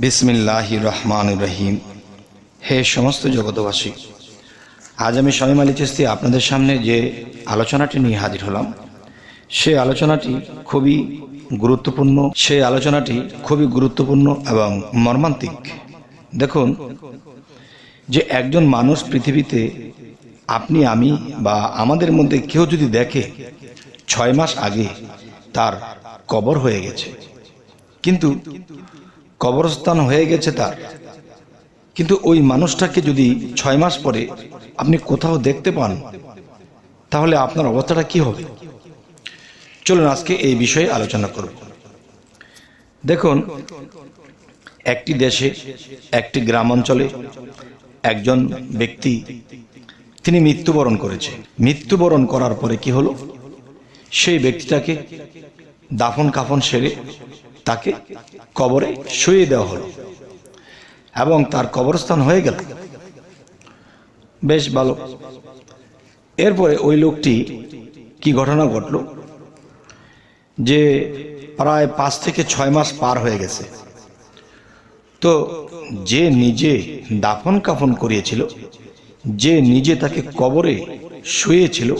বিসমিল্লাহির রহমানির রহিম। হে সমস্ত জগতবাসী, আজ আমি শামীম আলী চিশতি আপনাদের সামনে যে আলোচনাটি নিয়ে হাজির হলাম, সেই আলোচনাটি খুবই গুরুত্বপূর্ণ এবং মর্মান্তিক। দেখুন, যে একজন মানুষ পৃথিবীতে আপনি, আমি বা আমাদের মধ্যে কেউ যদি দেখে 6 মাস আগে তার কবর হয়ে গেছে, কিন্তু কবরস্থান হয়ে গেছে তার, কিন্তু ওই মানুষটাকে যদি 6 মাস পরে আপনি কোথাও দেখতে পান, তাহলে আপনার অবস্থাটা কি হবে? চলুন আজকে এই বিষয়ে আলোচনা করব। দেখুন, একটি দেশে, একটি গ্রাম অঞ্চলে একজন ব্যক্তি তিনি মৃত্যুবরণ করেছে। মৃত্যুবরণ করার পরে কি হলো, সেই ব্যক্তিটাকে দাফন কাফন সেরে তাকে কবরে শুইয়ে দেওয়া হলো এবং তার কবরস্থান হয়ে গেল। বেশ ভালো। এরপরে ওই লোকটি কি ঘটনা ঘটল, যে প্রায় 5 থেকে 6 মাস পার হয়ে গেছে। তো যে নিজে দাফন কাফন করিয়েছিল, যে নিজে তাকে কবরে শুয়েছিল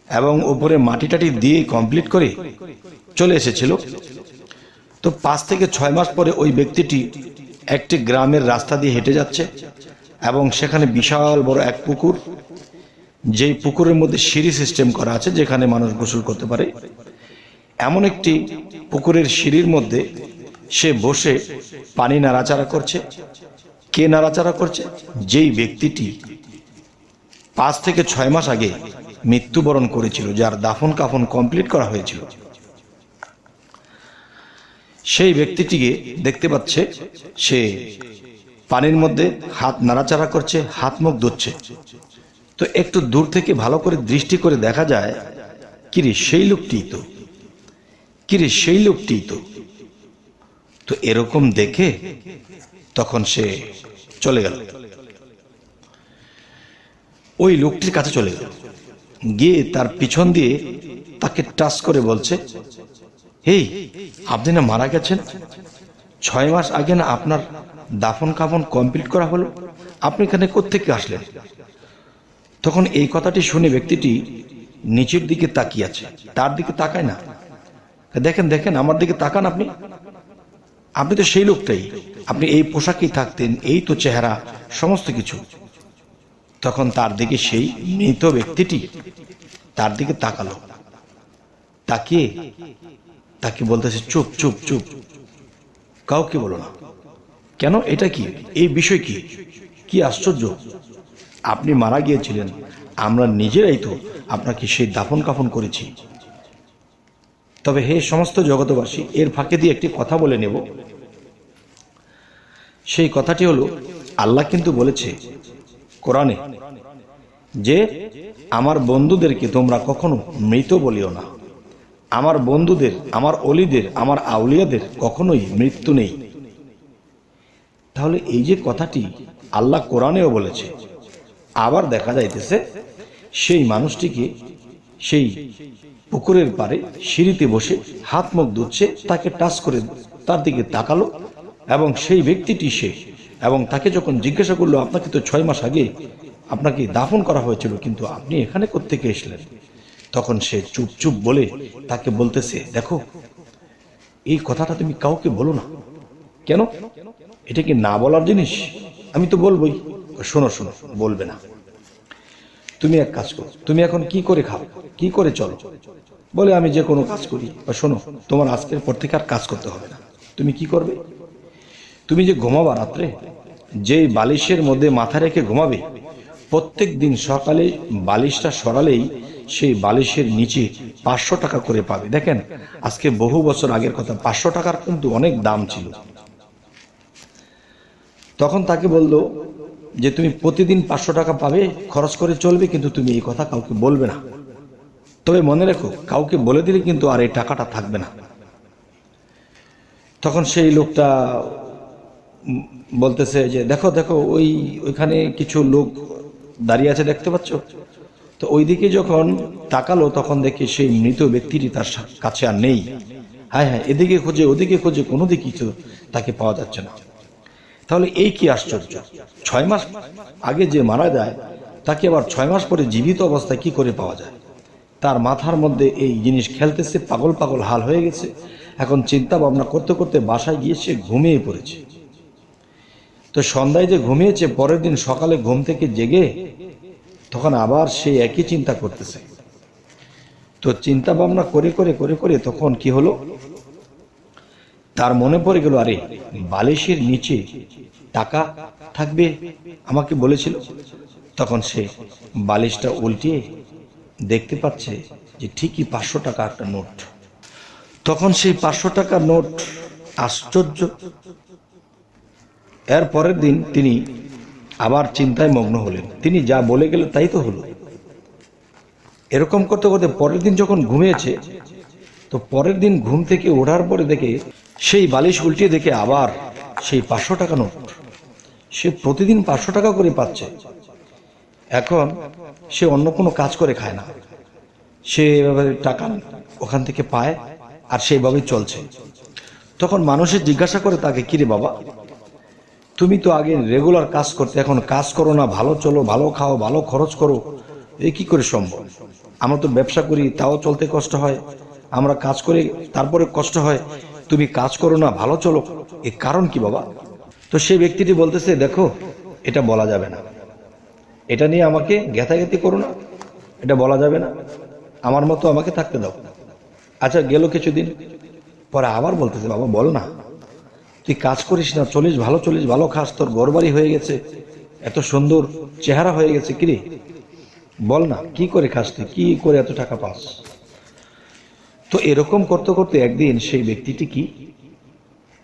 এবং উপরে মাটি টাটি দিয়ে কমপ্লিট করে চলে এসেছিল, তো 5 থেকে 6 মাস পরে ওই ব্যক্তিটি একটি গ্রামের রাস্তা দিয়ে হেঁটে যাচ্ছে এবং সেখানে বিশাল বড় এক পুকুর, যেই পুকুরের মধ্যে সিঁড়ি সিস্টেম করা আছে যেখানে মানুষ গোসল করতে পারে, এমন একটি পুকুরের সিঁড়ির মধ্যে সে বসে পানি নাড়াচাড়া করছে। কে নাড়াচাড়া করছে? যেই ব্যক্তিটি 5 থেকে 6 মাস আগে মৃত্যুবরণ করেছিল, যার দাফন কাফন কমপ্লিট করা হয়েছিল, সেই ব্যক্তিটিকে দেখতে পাচ্ছে সে পানির মধ্যে হাত নাড়াচাড়া করছে, হাত মুখ ধুচ্ছে। তো একটু দূর থেকে ভালো করে দৃষ্টি করে দেখা যায়, কিরে সেই লোকটি তো। তো এরকম দেখে তখন সে চলে গেল, ওই লোকটির কাছে চলে গেল, গিয়ে তার পিছন দিয়ে তাকে টাচ করে বলছে, এই আপনি না মারা গেছেন, 6 মাস আগে না আপনার দাফন কাফন কমপ্লিট করা হলো, আপনি এখানে কোত্থেকে আসলেন? তখন এই কথাটি শুনে ব্যক্তিটি নিচের দিকে তাকিয়ে আছে, তার দিকে তাকায় না। দেখেন আমার দিকে তাকান, আপনি তো সেই লোকটাই, আপনি এই পোশাকেই থাকতেন, এই তো চেহারা, সমস্ত কিছু। তখন তার দিকে সেই মৃত ব্যক্তিটি তার দিকে তাকালো, তাকিয়ে তাকে বলতেছে, চুপ চুপ চুপ, কাউকে বলো না। কেন? এটা কি? এই বিষয় কি? কি আশ্চর্য! আপনি মারা গিয়েছিলেন, আমরা নিজেরাই তো আপনাকে সেই দাফন কাফন করেছি। তবে হে সমস্ত জগতবাসী, এর ফাঁকে দিয়ে একটি কথা বলে নেব। সেই কথাটি হলো, আল্লাহ কিন্তু বলেছে কোরআনে যে আমার বন্ধুদেরকে তোমরা কখনো মৃত বলিও না। আমার বন্ধুদের, আমার অলিদের, আমার আউলিয়াদের কখনোই মৃত্যু নেই। তাহলে এই যে কথাটি আল্লাহ কোরআনেও বলেছে, আবার দেখা যাইতেছে সেই মানুষটিকে সেই পুকুরের পাড়ে সিঁড়িতে বসে হাত মুখ ধুচ্ছে, তাকে টাচ করে তার দিকে তাকালো এবং সেই ব্যক্তিটি সে, এবং তাকে যখন জিজ্ঞাসা করলো, আপনাকে তো 6 মাস আগে আপনাকে দাফন করা হয়েছিল, কিন্তু আপনি এখানে কোত্থেকে এসলেন? তখন সে চুপ চুপ বলে তাকে বলতেছে, দেখো এই কথাটা তুমি কাউকে বলো না। কেন? এটা কি না বলার জিনিস? আমি তো বলবোই। শোনো, বলবে না। তুমি এক কাজ করো, তুমি এখন কি করে খাও, কি করে চলো? বলে, আমি যে কোনো কাজ করি। শোনো, তোমার আজকের পর থেকে আর কাজ করতে হবে না। তুমি কি করবে? তুমি যে ঘুমাবা রাত্রে, যেই বালিশের মধ্যে মাথা রেখে ঘুমাবে, প্রত্যেক দিন সকালে বালিশটা সরালেই সেই বালিশের নিচে 500 টাকা করে পাবে। দেখেন, আজকে বহু বছর আগের কথা, 500 টাকার কিন্তু অনেক দাম ছিল। তখন তাকে বলল যে তুমি প্রতিদিন 500 টাকা পাবে, খরচ করে চলবে, কিন্তু তুমি এই কথা কাউকে বলবে না। তবে মনে রেখো, কাউকে বলে দিলে কিন্তু আর এই টাকাটা থাকবে না। তখন সেই লোকটা বলতেছে যে দেখো ওইখানে কিছু লোক দাঁড়িয়ে আছে, দেখতে পাচ্ছ? তো ওইদিকে যখন তাকালো, তখন দেখি সেই মৃত ব্যক্তিটি তার কাছে আর নেই। হ্যাঁ হ্যাঁ, এদিকে খোঁজে ওদিকে খোঁজে, কোনো দিকে কিছু তাকে পাওয়া যাচ্ছে না। তাহলে এই কি আশ্চর্য, 6 মাস আগে যে মারা যায় তাকে আবার 6 মাস পরে জীবিত অবস্থায় কি করে পাওয়া যায়? তার মাথার মধ্যে এই জিনিস খেলতেছে, পাগল পাগল হাল হয়ে গেছে। এখন চিন্তা ভাবনা করতে করতে বাসায় গিয়ে সে ঘুমিয়ে পড়েছে। তো সন্ধ্যায় যে ঘুমিয়েছে, পরের দিন সকালে ঘুম থেকে জেগে তখন আবার সে একই চিন্তা করতেছে। তো চিন্তা ভাবনা করে করে করে করে তখন কি হলো, তার মনে পড়ে গেল, আরে বালিশের নিচে টাকা থাকবে, আমাকে বলেছিল। তখন সে বালিশটা উল্টিয়ে দেখতে পাচ্ছে যে ঠিকই 500 টাকা একটা নোট। তখন সেই 500 টাকার নোট, আশ্চর্য। এর পরের দিন তিনি আবার চিন্তায় মগ্ন হলেন, তিনি যা বলে গেল তাই তো হলো। এরকম করতে করতে পরের দিন যখন ঘুমিয়েছে, তো পরের দিন ঘুম থেকে ওঠার পরে দেখে সেই বালিশ উল্টিয়ে দেখে আবার সেই 500 টাকা নোট। সে প্রতিদিন 500 টাকা করে পাচ্ছে। এখন সে অন্য কোনো কাজ করে খায় না, সে এভাবে টাকা ওখান থেকে পায় আর সেইভাবেই চলছে। তখন মানুষের জিজ্ঞাসা করে তাকে, কিরে বাবা, তুমি তো আগে রেগুলার কাজ করতে, এখন কাজ করো না, ভালো চলো, ভালো খাও, ভালো খরচ করো, এই কি করে সম্ভব? আমরা তো ব্যবসা করি, তাও চলতে কষ্ট হয়, আমরা কাজ করে তারপরে কষ্ট হয়, তুমি কাজ করো না, ভালো চলো, এর কারণ কি বাবা? তো সেই ব্যক্তিটি বলতেছে, দেখো এটা বলা যাবে না, এটা নিয়ে আমাকে গ্যাথাগ্যাথি করো না, এটা বলা যাবে না, আমার মতো আমাকে থাকতে দাও। আচ্ছা, গেল কিছুদিন পরে আবার বলতেছে, বাবা বল না, তুই কাজ করিস না, চলিস ভালো, চলিস ভালো, খাস, তোর ঘরবাড়ি হয়ে গেছে, এত সুন্দর চেহারা হয়ে গেছে, কিরে বল না, কি করে খাস তুই, কি করে এত টাকা পাস? তো এরকম করতে করতে একদিন সেই ব্যক্তিটি কি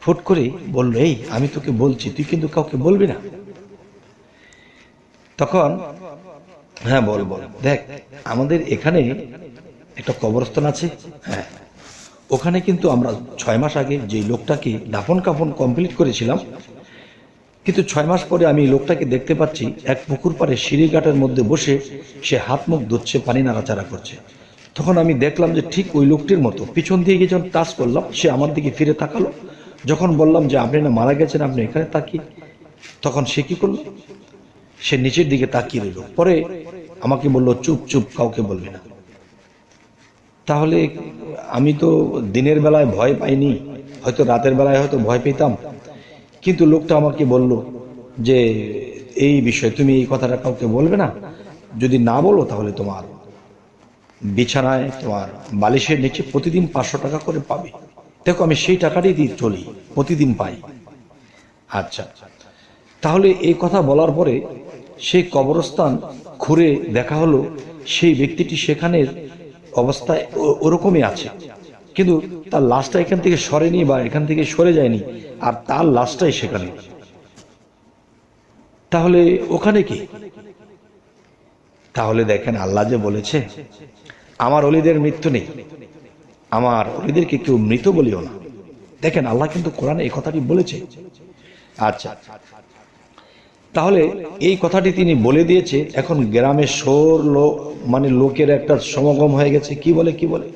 ফুট করে বলল, এই আমি তোকে বলছি, তুই কিন্তু কাউকে বলবি না। তখন, হ্যাঁ বল বল, দেখ আমাদের এখানে একটা কবরস্থান আছে, হ্যাঁ ওখানে কিন্তু আমরা 6 মাস আগে যে লোকটাকে দাফন কাফন কমপ্লিট করেছিলাম, কিন্তু 6 মাস পরে আমি লোকটাকে দেখতে পাচ্ছি এক পুকুর পাড়ে সিঁড়িঘাটের মধ্যে বসে সে হাত মুখ ধুচ্ছে, পানি নাড়াচাড়া করছে। তখন আমি দেখলাম যে ঠিক ওই লোকটির মতো, পিছন দিয়ে গিয়ে যখন টাচ করলাম, সে আমার দিকে ফিরে তাকালো। যখন বললাম যে আপনি না মারা গেছেন, আপনি এখানে তাকিয়ে, তখন সে কি করলো, সে নিচের দিকে তাকিয়ে রইল। পরে আমাকে বলল, চুপ চুপ, কাউকে বলবি না। তাহলে আমি তো দিনের বেলায় ভয় পাইনি, হয়তো রাতের বেলায় হয়তো ভয় পেতাম, কিন্তু লোকটা আমাকে বলল যে এই বিষয়ে তুমি এই কথাটা কাউকে বলবে না, যদি না বলো তাহলে তোমার বিছানায়, তোমার বালিশের নিচে প্রতিদিন 500 টাকা করে পাবে। দেখো আমি সেই টাকাটাই দিয়ে চলি, প্রতিদিন পাই। আচ্ছা, তাহলে এই কথা বলার পরে সেই কবরস্থান ঘুরে দেখা হলো সেই ব্যক্তিটি সেখানের অবস্থায় ওরকমই আছে, কিন্তু তার লাশটা এখান থেকে সরেনি বা এখান থেকে সরে যায়নি, আর তার লাশটাই সেখানে। তাহলে ওখানে কি? তাহলে দেখেন, আল্লাহ যে বলেছে আমার ওলিদের মৃত্যু নেই, আমার ওলিদেরকে কেউ মৃত বলিও না। দেখেন আল্লাহ কিন্তু কোরআনে এই কথাটি বলেছে। আচ্ছা, তাহলে এই কথাটি তিনি বলে দিয়েছে, এখন গ্রামে শোর মানে লোকের একটা সমাগম হয়ে গেছে, কি বলে কি বলে।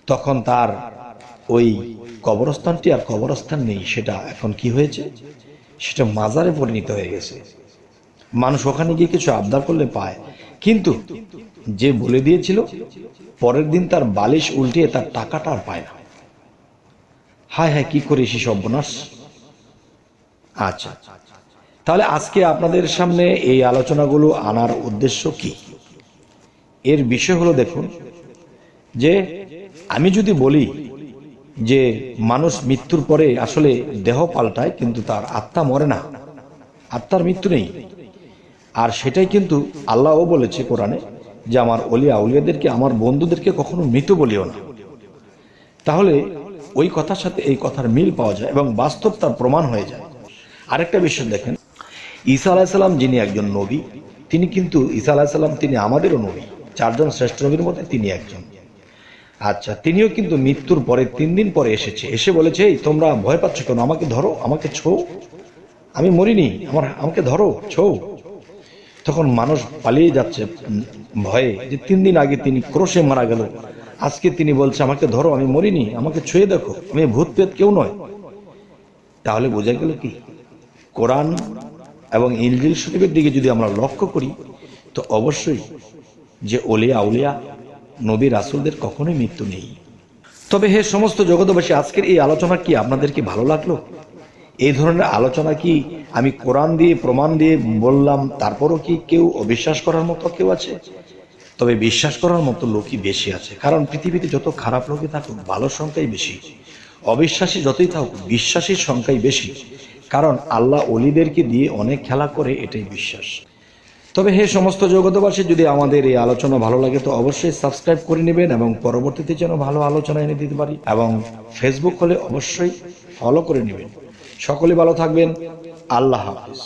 তখন তার ওই কবরস্থানটি আর কবরস্থান নেই, সেটা এখন কি হয়েছে, সেটা মাজারে পরিণত হয়ে গেছে। মানুষ ওখানে গিয়ে কিছু আবদার করলে পায়, কিন্তু যে বলে দিয়েছিল পরের দিন তার বালিশ উল্টিয়ে তার টাকাটা আর পায় না। হায় হায়, কি করে সে সর্বনাশ। আচ্ছা, তাহলে আজকে আপনাদের সামনে এই আলোচনাগুলো আনার উদ্দেশ্য কি? এর বিষয় হলো, দেখুন যে আমি যদি বলি যে মানুষ মৃত্যুর পরে আসলে দেহ পাল্টায়, কিন্তু তার আত্মা মরে না, আত্মার মৃত্যু নেই। আর সেটাই কিন্তু আল্লাহও বলেছে কোরআনে যে আমার ওলিয়া আউলিয়াদেরকে, আমার বন্ধুদেরকে কখনো মৃত বলিও না। তাহলে ওই কথার সাথে এই কথার মিল পাওয়া যায় এবং বাস্তব তার প্রমাণ হয়ে যায়। আরেকটা বিষয় দেখেন, ঈসা আলাইসাল্লাম যিনি একজন নবী, তিনি কিন্তু ঈসা আলাইসাল্লাম তিনি আমাদেরও নবী, 4জন শ্রেষ্ঠ নবীর মধ্যে তিনি একজন। আচ্ছা, তিনিও কিন্তু মৃত্যুর পরে 3 দিন পরে এসেছে, এসে বলেছে, এই তোমরা ভয় পাচ্ছ কেন, আমাকে ধরো, আমাকে ছো, আমি মরিনি, আমাকে ধরো, ছো। তখন মানুষ পালিয়ে যাচ্ছে ভয়ে, যে 3 দিন আগে তিনি ক্রোশে মারা গেল, আজকে তিনি বলছে আমাকে ধরো, আমি মরিনি, আমাকে ছুঁয়ে দেখো, আমি ভূত পেত কেউ নয়। তাহলে বোঝা গেল কি, কোরআন এবং ইনজিল শরীফের দিকে যদি আমরা লক্ষ্য করি তো অবশ্যই যে ওলিয়া আউলিয়া নবী রাসূলদের কখনোই মৃত্যু নেই। তবে হে সমস্ত জগৎবাসী, আজকের এই আলোচনা কি আপনাদের কি ভালো লাগলো? এই ধরনের আলোচনা কি আমি কোরআন দিয়ে প্রমাণ দিয়ে বললাম, তারপরও কি কেউ অবিশ্বাস করার মতো কেউ আছে? তবে বিশ্বাস করার মতো লোকই বেশি আছে, কারণ পৃথিবীতে যত খারাপ লোকই থাকুক ভালো সংখ্যাই বেশি, অবিশ্বাসী যতই থাকুক বিশ্বাসীর সংখ্যাই বেশি, কারণ আল্লাহ অলিদেরকে দিয়ে অনেক খেলা করে, এটাই বিশ্বাস। তবে হে সমস্ত জগতবাসী, যদি আমাদের এই আলোচনা ভালো লাগে তো অবশ্যই সাবস্ক্রাইব করে নেবেন এবং পরবর্তীতে যেন ভালো আলোচনা এনে দিতে পারি, এবং ফেসবুক হলে অবশ্যই ফলো করে নেবেন। সকলে ভালো থাকবেন। আল্লাহ হাফেজ।